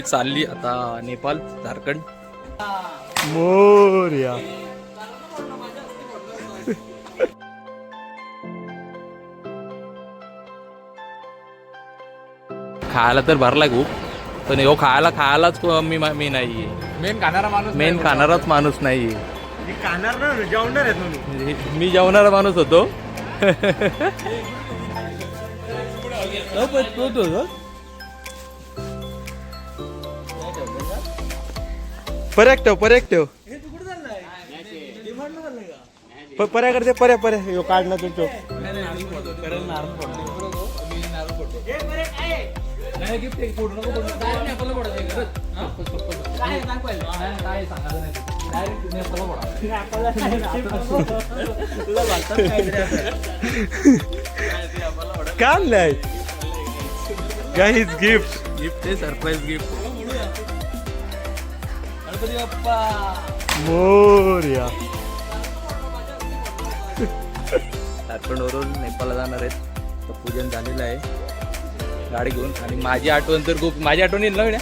चालली आता नेपाळ झारखंड. मोरया. खायला तर भरलाय खूप, पण ह्यो खायलाच मी नाहीये. मेन खाणाराच माणूस नाहीये. खाणार ना जेवणार आहेत म्हणून. मी जेवणारा माणूस होतो. पर्याक ठेव पर्या करते पर्या यो काढणार तुमचं. का आणलंय गाईज गिफ्ट आहे सरप्राईज गिफ्ट. मोरया. झारखंडवरून नेपाळला जाणार आहेत. तर पूजन झालेलं आहे गाडी घेऊन. आणि माझी आठवण तर खूप, माझी आठवण येईल ना गड्या?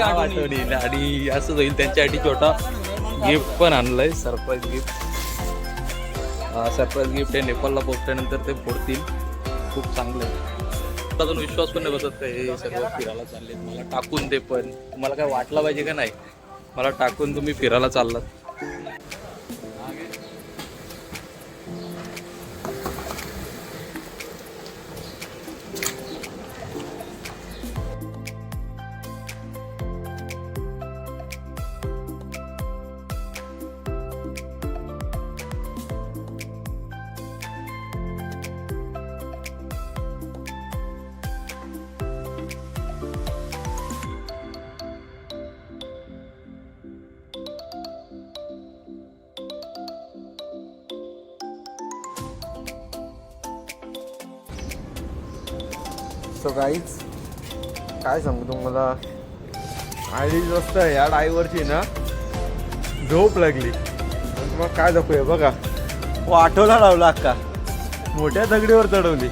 आठवण येईल. आणि असंच होईल, त्यांच्यासाठी छोटा गिफ्ट पण आणलंय, सरप्राईज गिफ्ट. सरप्राईज गिफ्ट आहे. नेपाळला पोहोचल्यानंतर ते फोडतील. खूप चांगलं आहे. अजून विश्वास पण नाही बसत काय हे सर्व फिरायला चाललेत. मला टाकून ते पण तुम्हाला काय वाटलं पाहिजे का नाही, मला टाकून तुम्ही फिरायला चाललात. सो गाईज काय सांगू तुम्हाला, अडीच वाजता या ड्रायव्हरची ना झोप लागली. मग काय दाखवूया बघा, वाटोला लावला अक्का, मोठ्या दगडीवर चढवली.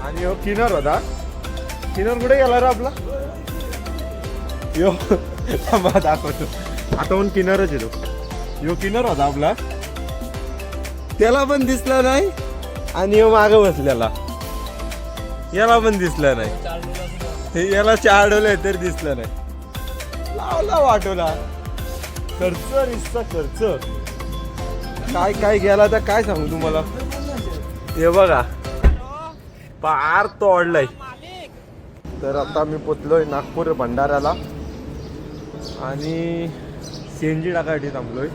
आणि हो किनर होता, किनर कुठे गेला रे आपला? यो थांबा दाखवतो, आता पण किनरच येतो. यो किनर होता आपला, त्याला पण दिसला नाही. आणि यो मागं बसलेला, याला पण दिसला नाही. याला चाडवलंय तर दिसलं नाही. लावला वाटोला, खर्च निसता खर्च. काय काय गेला तर काय सांगू तुम्हाला. हे बघा पार तोडलाय. तर आता मी पोचलोय नागपूर भंडाऱ्याला आणि सीएनजी टाकायसाठी थांबलोय.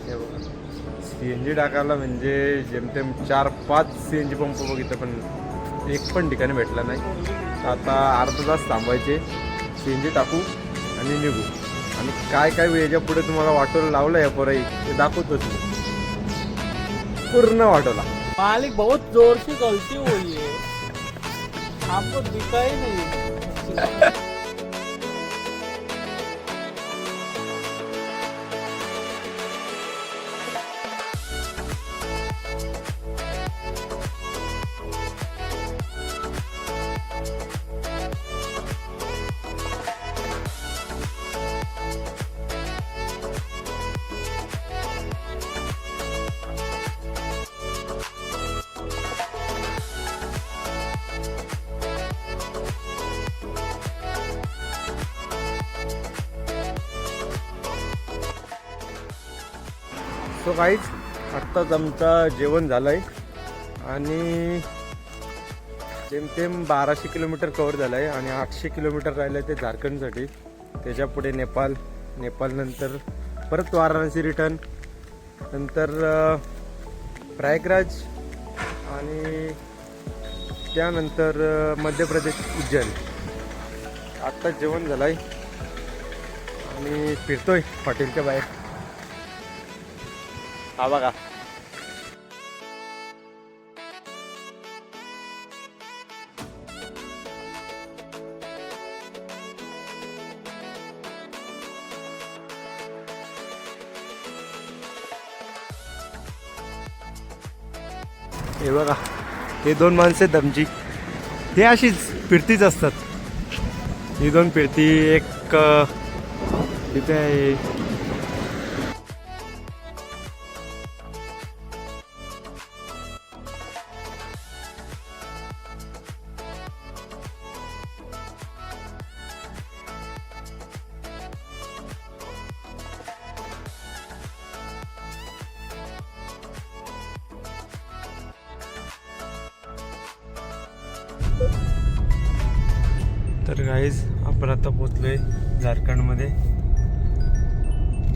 हे बघा सीएनजी टाकायला म्हणजे जेमतेम 4-5 सीएनजी पंप बघितलं, पण एक पण ठिकाणी भेटला नाही. आता अर्धा तास थांबायचे, सीएनजी टाकू आणि निघू. आणि काय काय याच्या पुढे तुम्हाला वाटोला लावलं या पोराई ते दाखवतोच पूर्ण वाटोला. मालिक बहुत जोर से गलती हुई है, आपको दिखा ही नहीं. सो गाईज आत्ताच आमचा जेवण झालं आहे आणि जेमतेम 1200 किलोमीटर कवर झालं आहे. आणि 800 किलोमीटर राहिलं आहे ते झारखंडसाठी. त्याच्या पुढे नेपाळ, नेपाळनंतर परत वाराणसी रिटर्न, नंतर प्रयागराज आणि त्यानंतर मध्य प्रदेश उज्जैन. आत्ताच जेवण झालं आहे आणि फिरतोय हॉटेलच्या बाहेर. हा बघा हे बघा, हे 2 माणसं आहेत आमची. हे अशीच फिरतीच असतात. ही 2 फिरती एक तिथे आहे. तर गाईज आपण आता पोचलोय झारखंडमध्ये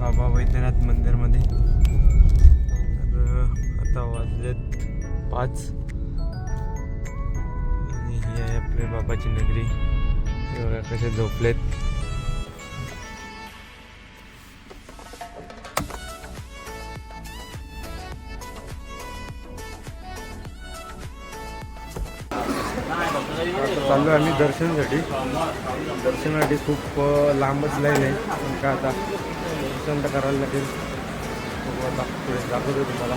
बाबा वैद्यनाथ मंदिरमध्ये. तर आता वाजलेत 5 आणि ही आहे आपली बाबाची नगरी. हे बघा कसे झोपलेत. चाललो आम्ही दर्शनासाठी खूप लांबच लाईन आहे. पण का आता दर्शन तर करायला लागेल. बघू आता पुढे दाखवतो तुम्हाला.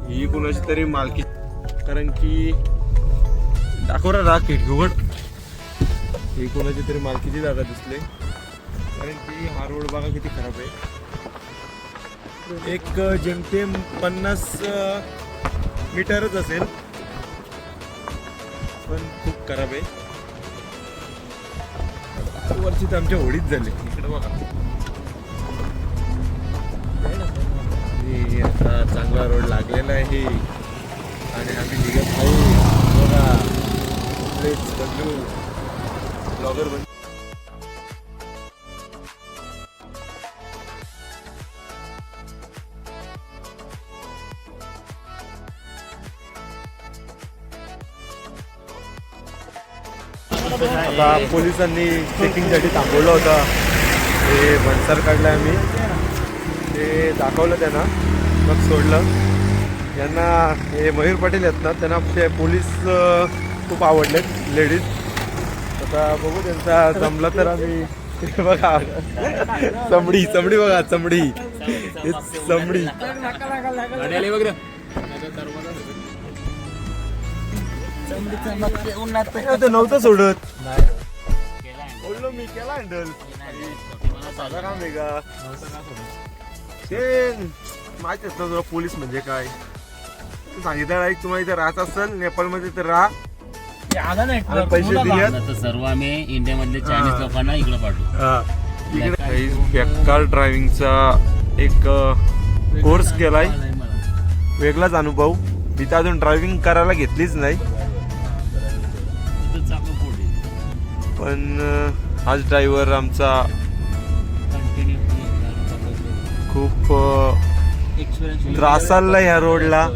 ही कोणाची तरी मालकी, कारण की दाखवरा राग खिडकी उघड. ही कोणाची तरी मालकीची जागा दिसले, कारण की हा रोड बघा किती खराब आहे. एक जेमतेम 50 मीटरच असेल, पण खूप खराब आहे. वरची तर आमच्या होडीच झाली. इकडे बघा, आता चांगला रोड लागलेला आहे आणि आम्ही निघत आहे. बघा बदलू ब्लॉगर बन. आता पोलिसांनी चेकिंगसाठी थांबवलं होतं. ते बनसर काढलं आम्ही, ते दाखवलं त्यांना, मग सोडलं. यांना हे मयूर पाटील आहेत ना, त्यांना ते पोलीस खूप आवडलेत, लेडीज. आता बघू त्यांचा जमला तर आम्ही. बघा चमडी चमडी बघा, चमडी चमडी नव्हतं सोडत. बोललो मी, केला हँडल. साधा काम आहे का ते माहिती असतं तुला पोलीस म्हणजे काय. सांगितलं तुम्हाला इथे राहत असेल नेपाळमध्ये तर राहा, आम्ही पैसे दिले आता सर्व आम्ही इंडियामधले चायनीज लोकांना इकडे पाठवू. इकडे बेकार ड्रायव्हिंगचा एक कोर्स केलाय, वेगळाच अनुभव. मी तर अजून ड्रायव्हिंग करायला घेतलीच नाही, तिथं चाकं फोडली. पण हाच ड्रायव्हर आमचा खूप त्रासाला ह्या रोडला.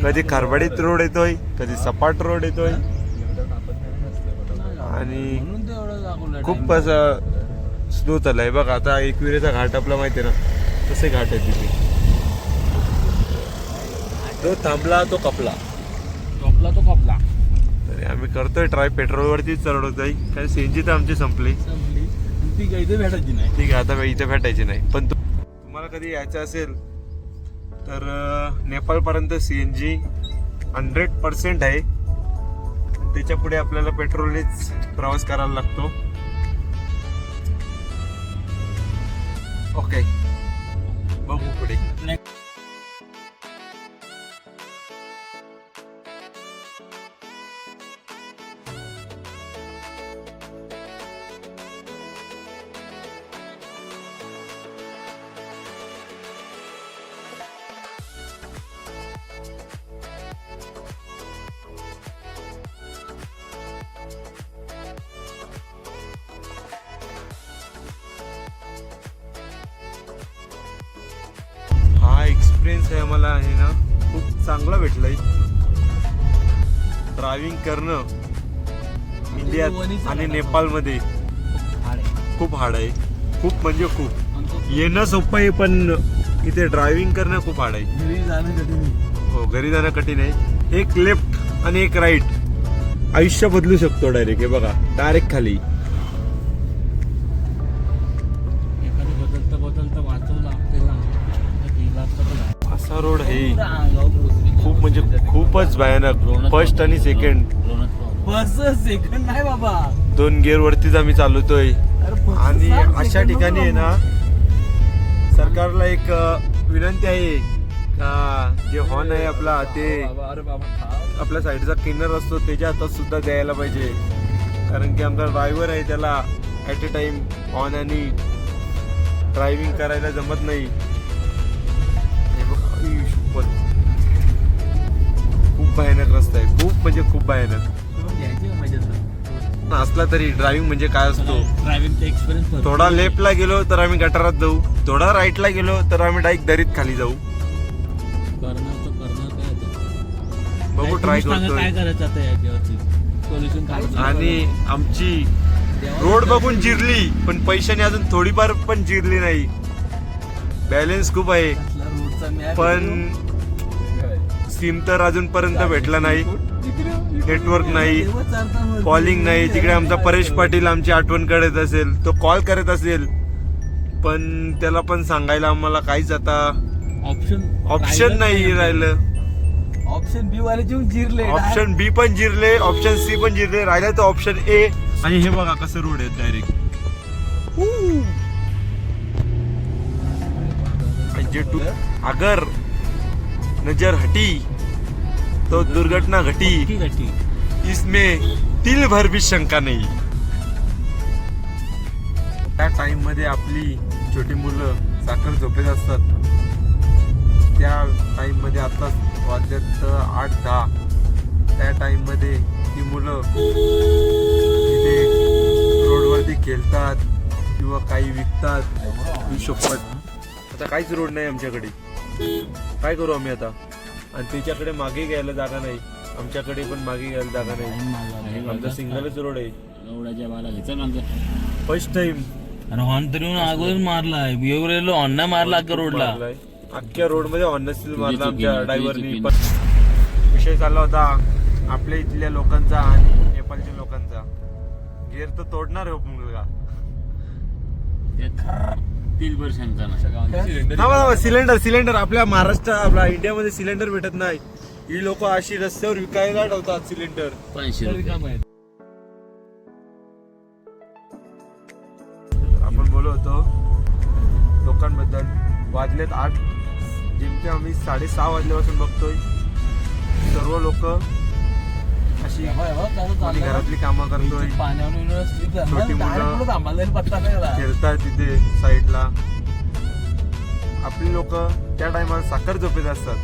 कधी खरबडीत रोड येतोय, कधी सपाट रोड येतोय, आणि खूप असं स्लो चाललाय. बघा आता एकविरेचा घाट आपला माहिती आहे ना, तसे घाट आहे तिथे. तो थांबला तो कपला. तरी आम्ही करतोय ट्राय, पेट्रोलवरतीच चढवतोय. काय सीएनजी तर आमची संपली, ती इथे भेटायची नाही. ठीक आहे आता इथे भेटायची नाही. पण तुम्हाला कधी यायचं असेल तर नेपाळपर्यंत सीएनजी 100% आहे. त्याच्या पुढे आपल्याला पेट्रोलनेच प्रवास करायला लागतो. ओके, बघू पुढे. हा एक्सपिरियन्स आहे मला आहे ना, खूप चांगला भेटलाय. ड्रायव्हिंग करणं इंडियात आणि नेपाळमध्ये खूप हार्ड आहे. खूप म्हणजे खूप. येणं सोपं आहे, पण इथे ड्रायव्हिंग करणं खूप हार्ड आहे. घरी जाणं कठीण आहे. हो, घरी जाणं कठीण आहे. एक लेफ्ट आणि एक राईट आयुष्य बदलू शकतो डायरेक्ट. हे बघा, डायरेक्ट खाली. एखादं बदलता वाचवलं आपल्याला असा रोड आहे खूप, म्हणजे खूपच भयानक. फर्स्ट आणि सेकंड, बस सेकंड नाही बाबा, 2 गिअर वरतीच आम्ही चालवतोय. आणि अशा ठिकाणी आहे ना, सरकारला एक विनंती आहे का जे हॉर्न आहे आपला, ते आपल्या साईडचा किन्नर असतो त्याच्या हातात सुद्धा द्यायला पाहिजे. कारण की आमचा ड्रायव्हर आहे, त्याला ॲट अ टाइम हॉर्न आणि ड्रायव्हिंग करायला जमत नाही. हे बघा, खूप भयानक रस्ता आहे, खूप म्हणजे खूप भयानक. असला तरी ड्रायव्हिंग म्हणजे काय असतो. ड्रायव्हिंगचा एक्सपिरियन्स थोडा लेफ्टला गेलो तर आम्ही गटारात जाऊ, थोडा राईटला गेलो तर आम्ही डायरेक्ट दरीत खाली जाऊ. बघू, ट्राय करतोय. काय करायचं आता याच्यावरती सोल्युशन काढायचं. आणि आमची रोड बघून जिरली, पण पैशाने अजून थोडीफार पण जिरली नाही. बॅलन्स खूप आहे, पण सिम तर अजूनपर्यंत भेटला नाही. नेटवर्क नाही, कॉलिंग नाही. तिकडे आमचा परेश पाटील आमची आठवण करत असेल, तो कॉल करत असेल, पण त्याला पण सांगायला आम्हाला काहीच आता ऑप्शन नाही राहिलं. ऑप्शन बी वाले जेवून जिरले. ऑप्शन बी पण जिरले, ऑप्शन सी पण जिरले, राहिलं तर ऑप्शन ए. आणि हे बघा कसं रोड आहे डायरेक्ट. अगर नजर हटी तो दुर्घटना घटी, इसमें तिल भर भी शंका नाही. त्या टाइम मध्ये आपली छोटी मुलं साखर झोपेत असतात. त्या टाइम मध्ये आता वाजल्यात 8-10. त्या टाइम मध्ये ती मुलं तिथे रोडवरती खेळतात किंवा काही विकतात. ही शपथ, आता काहीच रोड नाही आमच्याकडे. काय करू आम्ही आता. आणि त्याच्याकडे मागे घ्यायला जागा नाही, आमच्याकडे पण मागे घ्यायला जागा नाही. आमचा सिंगलच रोड आहे. First time. हॉर्न तरी अगोदर मारलाय, बिहेवियरला हॉर्न नाही मारला अख्ख्या रोडला. अख्ख्या रोड मध्ये हॉर्न मारला आमच्या ड्रायव्हरनी. पण विषय चालला होता आपल्या इथल्या लोकांचा आणि नेपाळच्या लोकांचा. गिअर तर तोडणार आहे मुलगा. सिलेंडर आपल्या महाराष्ट्र, आपल्या इंडियामध्ये सिलेंडर भेटत नाही. ही लोक अशी रस्त्यावर विकायला ठेवतात सिलेंडर. 500 रुपये. आपण बोलत होतो लोकांबद्दल. वाजलेत 8, जिमते आम्ही 6:30 वाजल्यापासून बघतोय सर्व लोक अशी कोणी कोणी घरातली कामं करतोय, पाण्यावर छोटी मुलं थांबायला पत्ता नाही गेला. खेळतात तिथे साईडला. आपली लोक त्या टायमाला साखर झोपेत असतात,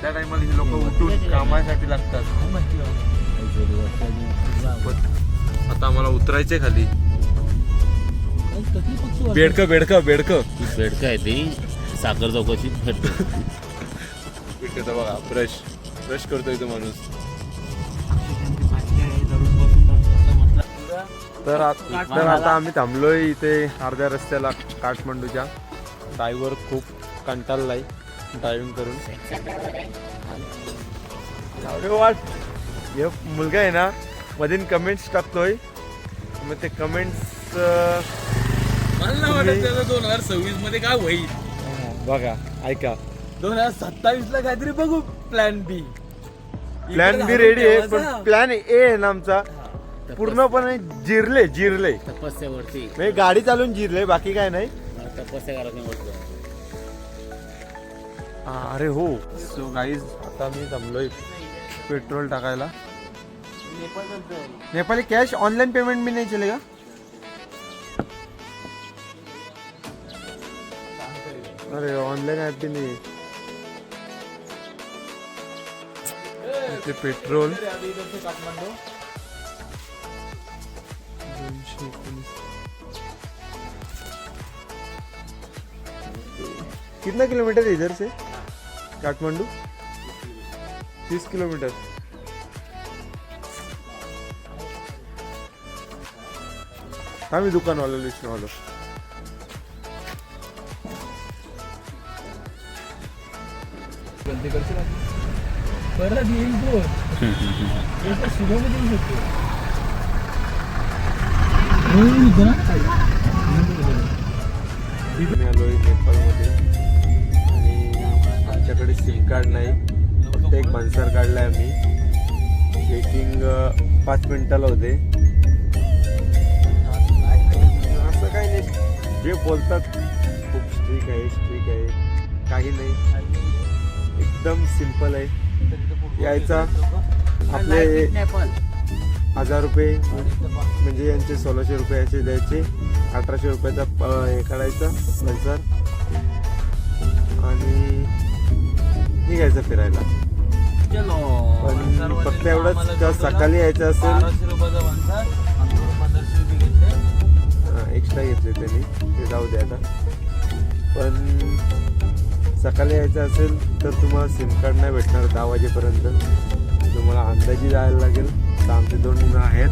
त्या टायमाला ही लोक उठून कामासाठी लागतात. आता आम्हाला उतरायचे खाली. बेडकं बेडकं बेडकं बेडक आहे ती साखर चौकशी भेटते. बेडकं बघा, ब्रश ब्रश करतोय तो माणूस. तर आता आम्ही थांबलोय इथे अर्ध्या रस्त्याला काठमांडूच्या. ड्रायव्हर खूप कंटाळलाय ड्रायव्हिंग करून. अरे वाट, हे मुलगा आहे ना मधीन कमेंट्स टाकतोय, मग ते कमेंट्स मला वाटत 2026 मध्ये काय होईल. बघा ऐका. 2027 ला काहीतरी बघू plan B. Plan B ready आहे, पण प्लॅन ए आहे ना आमचा पूर्णपणे जिरले तपस्यावरती म्हणजे गाडी चालून जिरले, बाकी काय नाही. तपस्या करायला नाही. अरे हो. सो गाईज आता मी थांबलोय पेट्रोल टाकायला. नेपाली कॅश ऑनलाइन पेमेंट भी नहीं चलेगा? अरे ऑनलाइन ऍप भी नहीं. ते पेट्रोल 219. कितना किलोमीटर है इधर से काठमांडू? 30 किलोमीटर. आम्ही दुकानवाला लिस्ट आलो. परत येईल तो. सुधामध्ये येऊ शकतो. मी आलोय नेपाळमध्ये आणि आमच्याकडे सिम कार्ड नाही, फक्त एक बन्सर काढलाय आम्ही. चेकिंग 5 मिनिटाला होते. असं काही नाही, जे बोलतात खूप स्ट्रिक आहे, काही नाही, एकदम सिंपल आहे. यायचा आपले 1000 रुपये म्हणजे यांचे 1600 रुपये असे द्यायचे. 1800 रुपयाचा हे काढायचा बन्सर आणि निघायचं फिरायला. पण फक्त एवढंच का सकाळी यायचं असेल, एक्स्ट्रा घेतले त्यांनी, ते जाऊ द्या आता. पण सकाळी यायचं असेल तर तुम्हाला सिम कार्ड नाही भेटणार 10 वाजेपर्यंत. तुम्हाला अंदाजी जायला लागेल. तर आमचे 2 मुलं आहेत,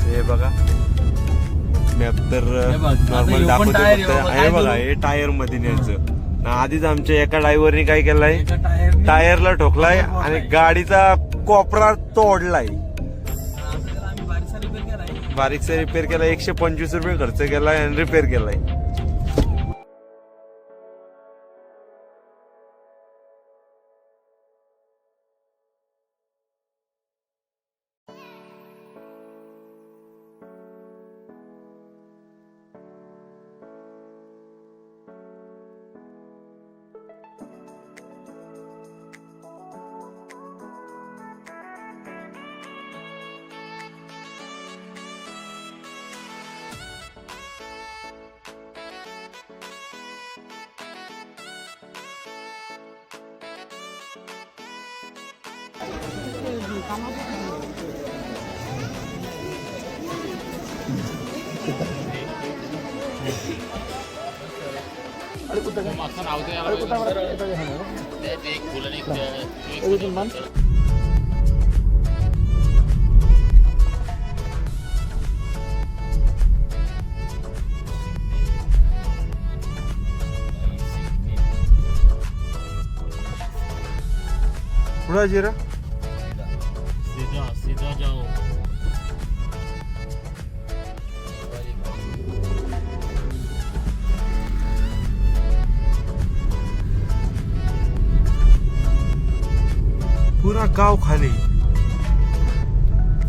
हे बघा मॅप तर नॉर्मल दाखवते. हे बघा, हे टायर मध्ये न्यायचं. आधीच आमच्या एका ड्रायव्हरनी काय केलंय, टायरला ठोकलाय आणि गाडीचा कोपरा तोडलाय. बारीकसा रिपेअर केला, 125 रुपये खर्च केलाय आणि रिपेअर केलाय. पुढे जिरा सीधा जाओ. पूरा गांव खाली.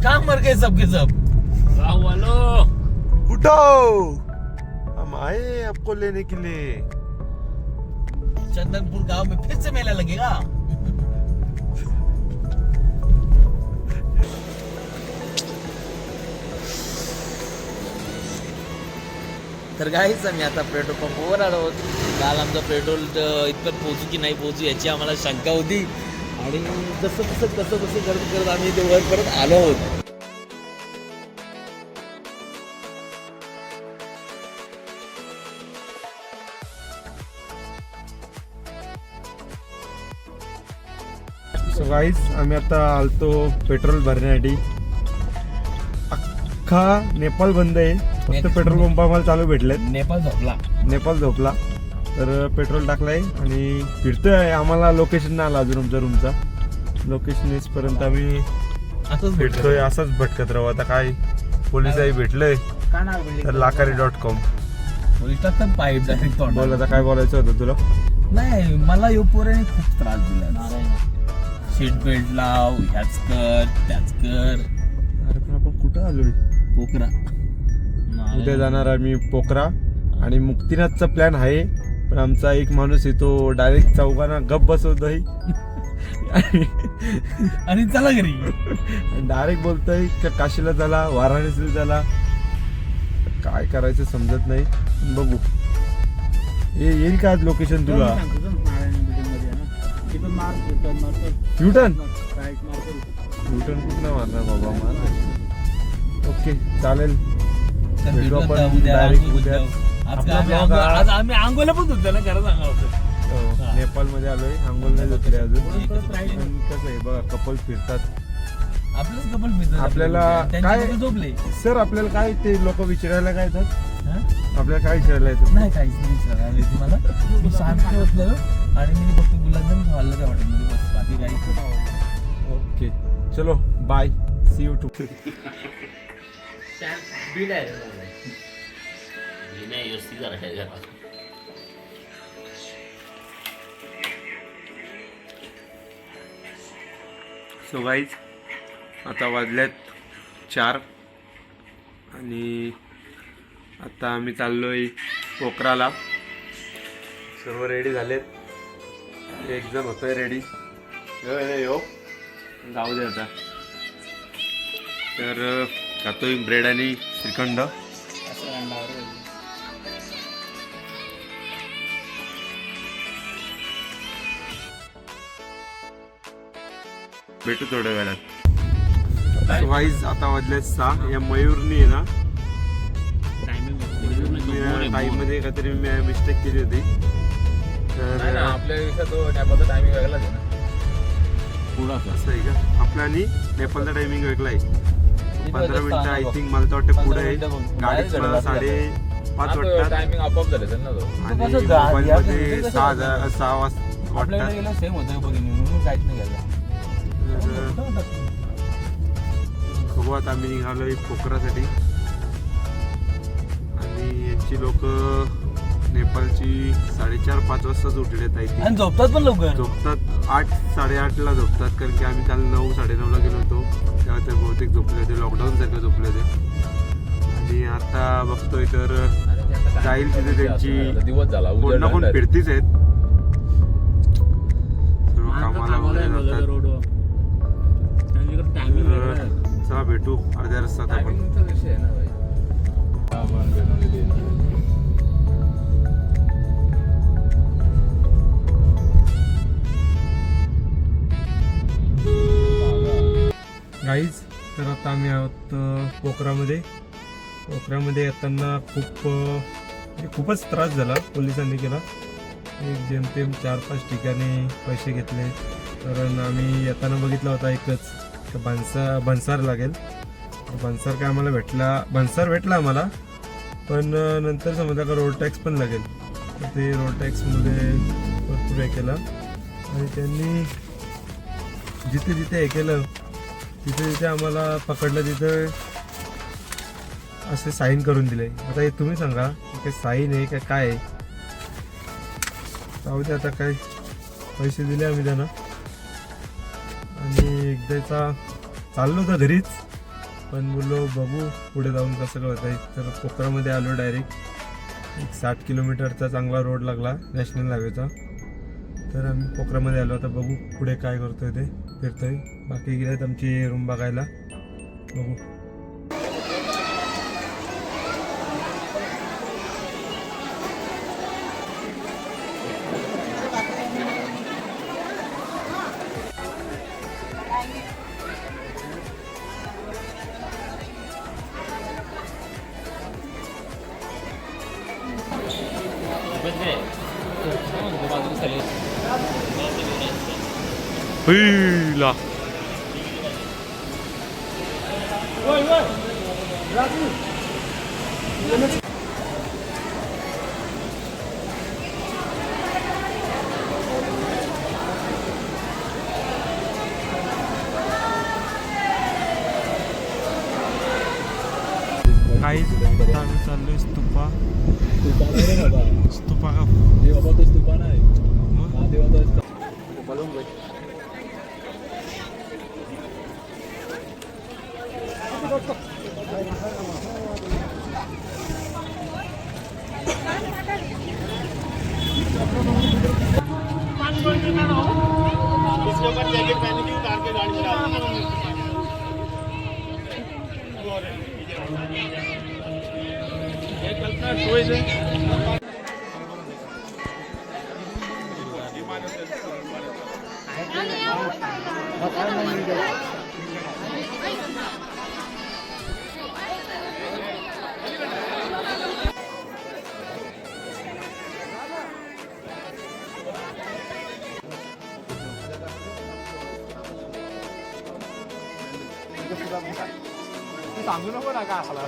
कहाँ मर गए सबके सब. गाँव वालों, उठो, हम आए आपको लेने के लिए. चंदनपुर गांव में फिर से मेला लगेगा. तर काहीच आम्ही आता पेट्रोल पंपवर आलो आहोत. काल आमचं पेट्रोल इतकं पोहोचू की नाही पोहोचू याची आम्हाला शंका होती आणि जसं करत आम्ही ते वर परत आलो आहोत. सो गाईज आम्ही आता आलतो पेट्रोल भरण्यासाठी. अख्खा नेपाळ बंद आहे, फक्त पेट्रोल पंप आम्हाला चालू भेटलेत. नेपाळ झोपला तर पेट्रोल टाकलाय आणि फिरतोय. आम्हाला लोकेशन नाही आला अजून आमच्या रूमचा. लोकेशन पर्यंत आम्ही असंच फिरतोय, असंच भटकत राहू. आता काय पोलिसही भेटलंय तर लाकारी.com. पाईप डायरेक्ट बोल आता काय बोलायचं होतं तुला. नाही मला यो पोराने खूप त्रास दिला. सीट बेल्ट लाव, ह्याच कर त्याच कर. अरे पण आपण कुठं आलोय. पोकरा उद्या जाणार आम्ही पोखरा आणि मुक्तीनाथचा प्लॅन आहे. पण आमचा एक माणूस येतो डायरेक्ट चौघांना गप बसवतोय आणि चला घरी. डायरेक्ट बोलतोय काशीला चला, वाराणसीला चला. काय करायचं समजत नाही, पण बघू. येईल का लोकेशन तुला. युटर्न कुठं मारणार बाबा, मार. ओके चालेल, भेटू आपण डायरेक्ट उद्या. आज आम्ही आंघोळला पण धुतलं ना, खरं सांगा होतं. नेपाळ मध्ये आलोय, आंघोळ नाही धुतले अजून. पण कसं आहे बघा, कपल फिरतात. आपलंच कपल मित्र आपल्याला काय झोपले सर, आपल्याला काय ते लोक विचारायला काय येतात. आपल्याला काय विचारायला येतात. नाही काहीच नाही विचारायला तुम्हाला. मी शांत बसलेलो आणि मी फक्त गुलाबजाम खाल्लं त्या हॉटेलमध्ये, बस बाकी काही. ओके चलो bye, see you too. So guys आता वाजल्यात 4 आणि आता आम्ही चाललोय पोखराला. सर्व रेडी झालेत. एक जण होतोय रेडी. यो जाऊ दे आता. तर खातोय ब्रेड आणि श्रीखंड. भेटू थोड्या वेळात. वाईज आता वाजले 6. या मयूरनी आहे ना टाइम मध्ये काहीतरी मिस्टेक केली होती. तर आपल्या नेपाळचा टायमिंग वेगळाच आहे ना. पुढं असं आहे का आपला, आणि नेपाळचा टायमिंग वेगळा आहे. 15 मिनिटं आय थिंक मला तर वाटतं पुढे आहे. गाडीत मला 5:30 वाटतात टायमिंग आपोआप झाले ना तो. आणि मोबाईलमध्ये 6 वाजता सेम होतं बघितलं काहीच नाही गेलं. बघू आता आम्ही निघालोय पोखरासाठी. आणि यांची लोक नेपाळची 4:30-5 वाजताच उठलेत. आणि झोपतात पण लवकर. झोपतात 8-8:30ला झोपतात. कारण की आम्ही काल 9-9:30ला गेलो होतो तेव्हा ते बहुतेक झोपले होते, लॉकडाऊन सारखे झोपले होते. आणि आता बघतोय तर जाईल तिथे त्यांची दिवस झाला, कोण ना कोण फिरतीच आहेत. सर्व कामाला वगैरे जातात. चला भेटू अर्ध्या रस्त्यात आपण. टायमिंगचा विषय आहे ना भाई. गाईज तर आता आम्ही आहोत पोखरामध्ये. पोखरामध्ये येताना खूपच त्रास झाला, पोलिसांनी केला. एक जेमतेम 4-5 ठिकाणी पैसे घेतले. कारण आम्ही येताना बघितला होता एकच बनसार लागेल. बनसार काय आम्हाला भेटला आम्हाला, पण नंतर समजलं का रोड टॅक्स पण लागेल. तर ते रोड टॅक्समध्ये भरपूर हे केलं आणि त्यांनी जिथे जिथे हे केलं तिथे आम्हाला पकडलं. तिथे असे साईन करून दिले. आता हे तुम्ही सांगा काय साईन आहे काय आहे. जाऊ दे आता, काय पैसे दिले आम्ही त्यांना. आणि एकदाचा चाललो तर घरीच, पण बोललो बघू पुढे जाऊन कसं कळत आहे. तर पोखरामध्ये आलो डायरेक्ट. एक 60 किलोमीटरचा चांगला रोड लागला नॅशनल हायवेचा. तर आम्ही पोखरामध्ये आलो. आता बघू पुढे काय करतोय ते, फिरतोय. बाकी गेलेत आमची रूम बघायला, बघू. हुईला. काहीच आम्ही चाललोय स्तूपा स्तूपा का सांगू नको ना का आला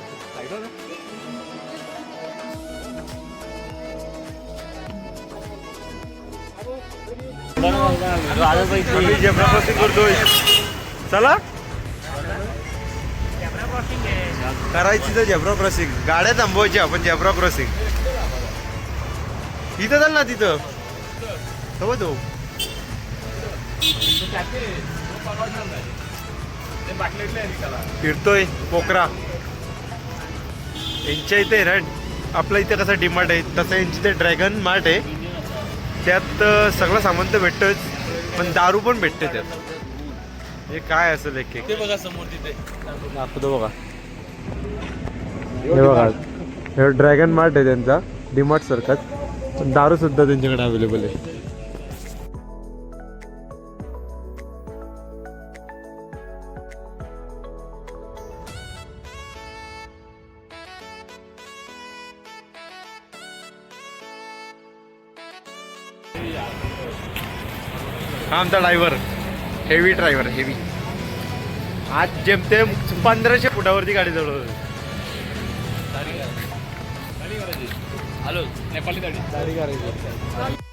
जेब्रा क्रॉसिंग करतोय. चला करायची तर जेब्रा क्रॉसिंग. गाड्या थांबवायची आपण जेब्रा क्रॉसिंग. इथं चाल ना तिथं तो फिरतोय पोकरा. यांच्या इथे ना आपल्या इथे कसं डिमार्ट आहे तसं यांची ते ड्रॅगन मार्ट आहे. त्यात सगळं सामान तर भेटतंच पण दारू पण भेटते त्यात. हे काय असेल एक ते बघा समोर तिथे दाखवतो बघा. हे बघा हे ड्रॅगन मार्ट आहे त्यांचा डिमार्ट सारखाच पण दारू सुद्धा त्यांच्याकडे अवेलेबल आहे. हा आमचा ड्रायव्हर हेवी ड्रायव्हर हेवी. आज जेमतेम 1500 फुटावरती गाडी चालवतो. हॅलो नेपाळी दाढी करायची.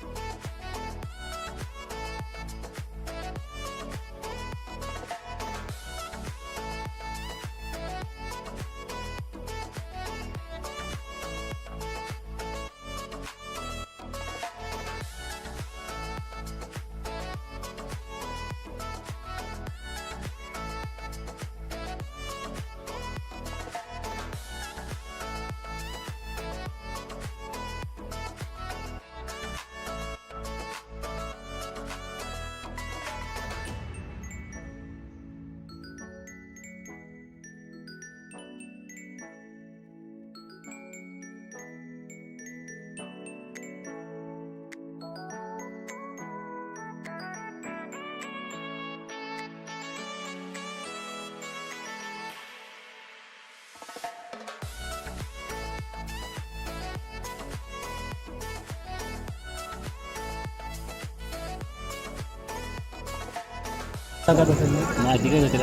माझी काय होती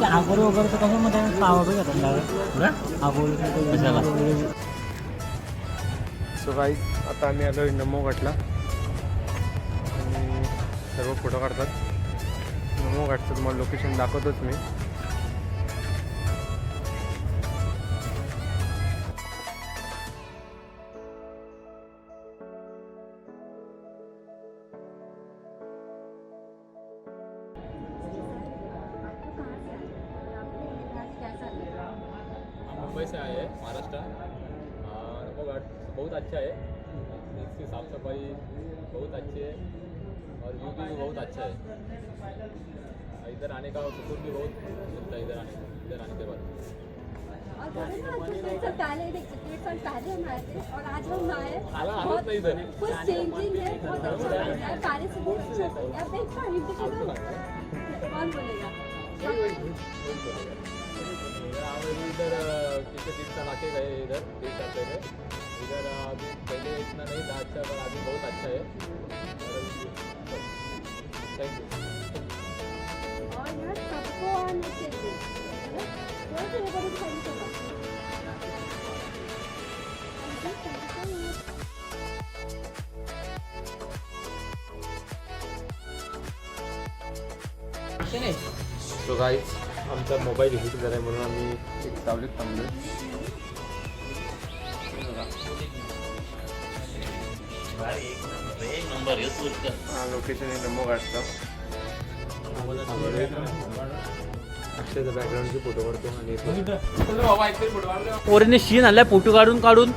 आगोरी वगैरे तर कसं मध्ये पाव बी घेतात आगोरी. सो गाईज आता आम्ही आलो नमो घाटला आणि सर्व फोटो काढतात. नमो घाटचं तुम्हाला लोकेशन दाखवतोच मी. मुंबई से आए हैं महाराष्ट्र. नमो घाट बहुत अच्छा है. इसकी साफ सफाई बहुत अच्छी है और व्यू भी बहुत अच्छा है. इधर आने का सुकून भी बहुत मिलता है इधर आने के बाद. पहले हम आए थे और आज हम आए हालत नहीं इधर. कुछ चेंजिंग है. बहुत अच्छा लग रहा है. पहले से बहुत अच्छा लग रहा है. कौन बोलेगा? इधर कितने 3 साल आके गए इधर 3 साल पहले इधर अभी पहले इतना नहीं था अच्छा पर अभी बहुत अच्छा है थैंक यू और ना सबको आना चाहिए थोड़ा सा ये बड़ी सारी चला सो गाईज आमचा मोबाईल हिट झालाय म्हणून आम्ही एक सावलीत थांबलोय. लोकेशन आहे नमो घाटचा. अक्षयचा बॅकग्राऊंडचे फोटो काढतो आणि पोरीने शीन आणलाय फोटो काढून काढून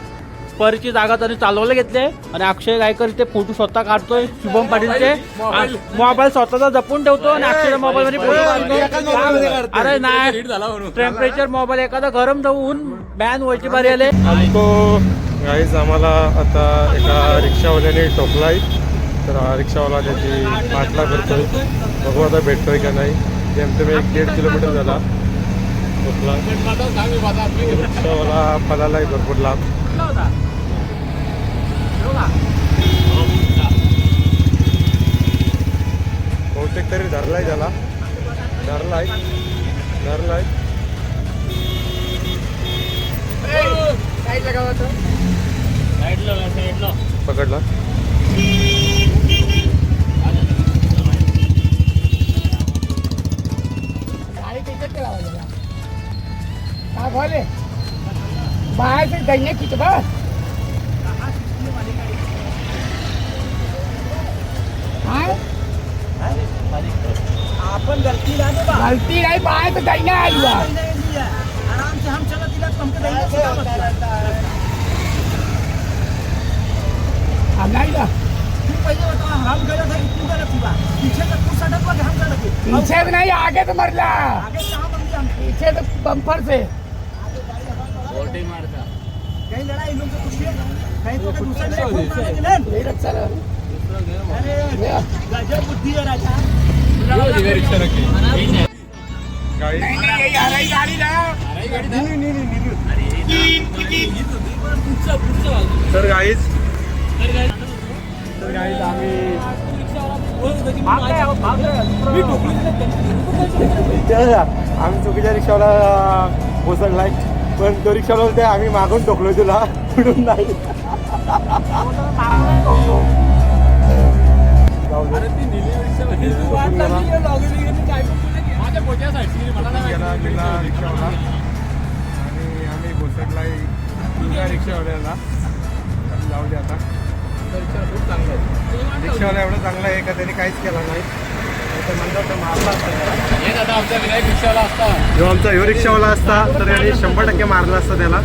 परची जागा त्यांनी चालवायला घेतले आणि अक्षय गायकर ते फोटो स्वतः काढतोय शुभम पाटीलचे मोबाईल स्वतःचा जपून ठेवतो आणि अक्षय मोबाईल मध्ये फोटो काढतो. अरे नाही टेम्परेचर मोबाईल एखादा गरम जाऊन बॅन व्हायची बारी आले. तो गाईज आम्हाला आता एका रिक्षावाल्याने टोकलाय तर हा रिक्षावाला त्याची पाठला करतोय. बघू आता भेटतोय का नाही. जेमतेम 1-1.5 किलोमीटर झाला टोकला. रिक्षावाला पळालाय भरपूर लांब. बहुतेक तरी धरलाय त्याला. धरलाय पकडला. बाहर से दैनिक खिंचवा आपण गलती गलती नहीं बाहर से दैनिक आलुआ आराम से हम चलो तिलक तुमके हम नहीं ला पहले बताओ हम गए थे तू गलत थी बा पीछे तक तू सड़क पर हम गलत थे पीछे भी नहीं आगे तो मरला आगे कहां बंदी हम पीछे तो बम्पर से कहीं लड़ाई लोग कुछ कहीं तो दूसरा नहीं रख चला अरे गजब बुद्धि है राजा गाईज नहीं आ रही गाड़ी ना तर गाईज आम्ही चुकीच्या रिक्षावाला कोसळलाय पण तो रिक्षावाला बोलते आम्ही मागून टोकलोय तुला पुढून नाही. रिक्षावाला आणि आम्ही कोसळलाय रिक्षावाल्याला. जाऊ दे आता. रिक्षावाला एवढं चांगला आहे का त्याने काहीच केला नाही. जो आमचा ह्यो रिक्षावाला असता तर याने 100% मारला असता त्याला.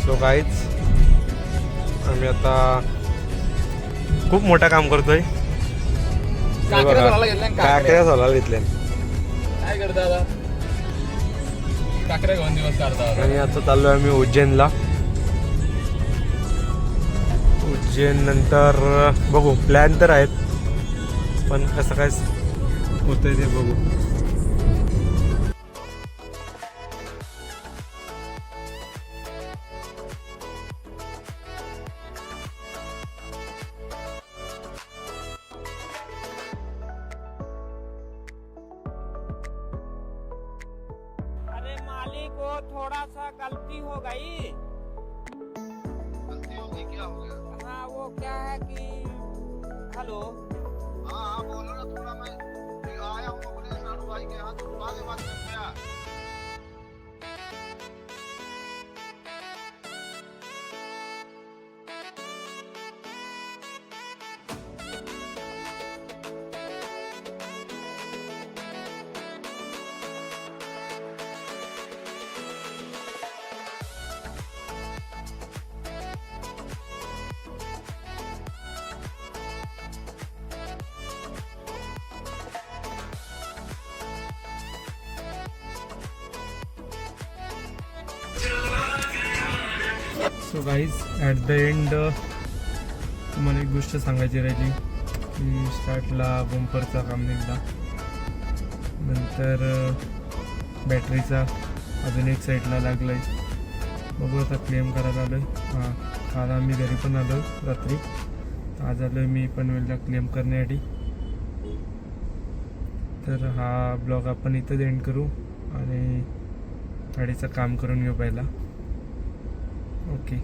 सो गाईज आम्ही आता खूप मोठं काम करतोय. काकड्या सोलायला घेतल्या काय करता आता काकऱ्या घेऊन दिवस काढता आणि आता चाललोय आम्ही उज्जैनला. उज्जैन नंतर बघू. प्लॅन तर आहेत पण कसं काय होतंय ते बघू. अरे मालिक वो थोड़ा सा गलती हो गई. क्या हो गया? हाँ वो वो क्या है कि हेलो हाँ बोलो ना थोड़ा मैं आया हूँ अपने सानू भाई के यहाँ तो बाद में बात करते हैं। So guys at the end तुम्हाला एक गोष्ट सांगायची राहिली की स्टार्टला बंपरचा काम निघाला, नंतर बॅटरीचा अजून एक साईडला लागला आहे. बघू आता क्लेम करायला आलो आहे. हां, काल आम्ही घरी पण आलो रात्री, आज आलो आहे मी पनवेलला क्लेम करण्यासाठी. तर हा ब्लॉग आपण इथंच एंड करू आणि गाडीचं काम करून घेऊ पहिला. ओके.